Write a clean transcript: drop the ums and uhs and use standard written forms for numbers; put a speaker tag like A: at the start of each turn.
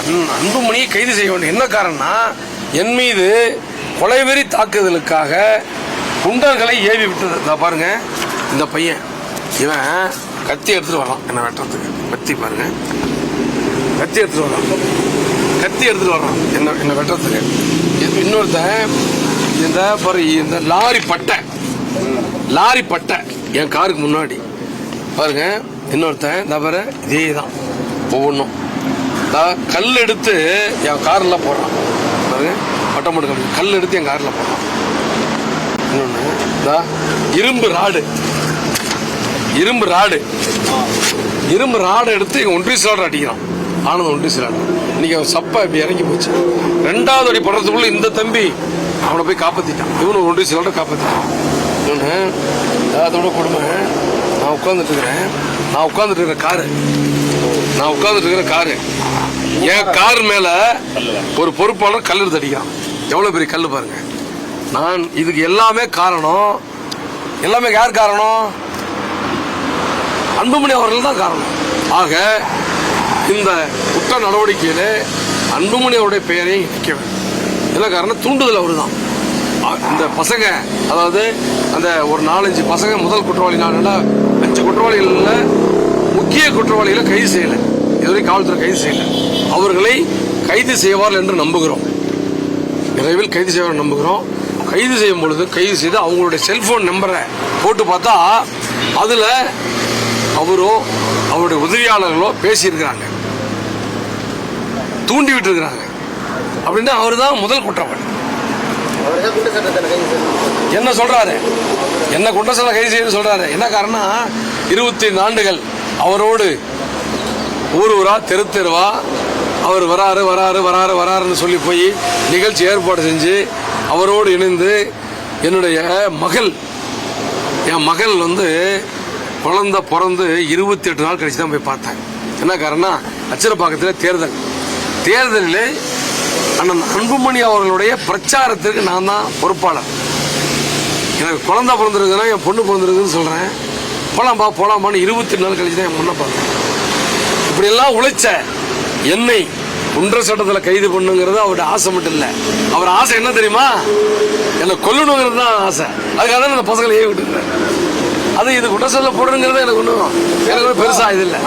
A: அன்புமணியை கைது செய்ய வேண்டும். என்ன காரணம்னா, என் மீது கொலைவெறி தாக்குதலுக்காக குண்டர்களை ஏவி விட்டது. பாருங்க, இந்த பையன் இவன் கத்தி எடுத்துட்டு வரான் என்ன வெட்டுறதுக்கு. கத்தி பாருங்க, கத்தி எடுத்துட்டு வர்றான் என்ன வெட்டுறதுக்கு. இன்னொருத்தன் இந்த லாரி பட்டை என் காருக்கு முன்னாடி பாருங்க. இன்னொருத்தன் பாரு, இதே தான் ஒவ்வொன்றும் கல் எடுத்து என் கார்ல போடுறான் பாருங்க. பட்டம் போட்டு கல் எடுத்து என் கார்ல போடுறான். இன்னொன்னு இரும்பு ராடு எடுத்து ஒன்றிய சிலாடு அடிக்கிறான். ஆனந்த் ஒன்றிய சிலாடு இன்னைக்கு அவன் சப்பா இப்படி இறங்கி போச்சு. 2வது அடி படுறதுக்குள்ள இந்த தம்பி அவனை போய் காப்பாத்திட்டான். இவனு ஒன்றிய சிலாடு காப்பாத்திட்டான். இன்னொன்னு அதோட கொடுமை, நான் உட்கார்ந்துட்டு இருக்கிற காரு என் கார் மேல ஒரு பொறுப்பாளர் கல் எடுத்து அடிக்கிறான். எவ்வளவு பெரிய கல் பாருங்க. நான் இதுக்கு எல்லாமே யார் காரணம்? அன்புமணி அவர்கள் தான் காரணம். ஆக இந்த குற்ற நடவடிக்கையில அன்புமணி அவருடைய பெயரை வைக்க வேண்டும். என்ன காரணம்? தூண்டுதல் அவரு தான். இந்த பசங்க, அதாவது அந்த ஒரு 4-5 பசங்க முதல் குற்றவாளி, 5 குற்றவாளிகள் முக்கிய குற்றவாளிகளை கைது செய்யல. இதுவரை காவல்துறை கைது செய்யல. அவர்களை கைது செய்வார்கள் என்று நம்புகிறோம். விரைவில் கைது செய்வார்கள் நம்புகிறோம். கைது செய்யும் பொழுது கைது செய்து அவங்களுடைய செல்போன் நம்பரை போட்டு பார்த்தா அதுல அவரோ அவருடைய உதவியாளர்களோ பேசியிருக்கிறாங்க, தூண்டி விட்டு இருக்கிறாங்க. அப்படின்னா அவரு தான் முதல் குற்றவாளி. என்ன சொல்றாரு? என்ன குற்றச்சாட்டு கைது செய்ய சொல்றாரு? என்ன காரணம்? 25 ஆண்டுகள் அவரோடு ஊரா தெருவா அவர் வராருன்னு சொல்லி போய் நிகழ்ச்சி ஏற்பாடு செஞ்சு அவரோடு இணைந்து என்னுடைய என் மகள் குழந்தை பிறந்து 28 நாள் கழிச்சு தான் போய் பார்த்தேன். என்ன காரணம்? அச்சரப்பாக்கத்தில் தேர்தலில் அண்ணன் அன்புமணி அவர்களுடைய பிரச்சாரத்திற்கு நான் தான் பொறுப்பாளர். எனக்கு குழந்தை பிறந்திருக்குன்னா, என் பொண்ணு பிறந்திருக்குன்னு சொல்றேன். போலாமான்னு 28 நாள் கழிச்சு தான் என் பொண்ணை பார்த்தேன். இப்படியெல்லாம் உழைச்ச என்னை குன்ற சட்டத்தில் கைது பண்ணுங்கிறது அவருடைய ஆசை மட்டும் இல்லை. அவர் ஆசை என்ன தெரியுமா? என்னை கொல்லணுங்கிறது தான் ஆசை. அதுக்காக தான் அந்த பசங்களை ஏவி விட்டுருக்கிறேன். அது இது குற்றச்சாட்டில் போடுங்கிறது எனக்கு ஒன்றும் பெருசா இது இல்லை.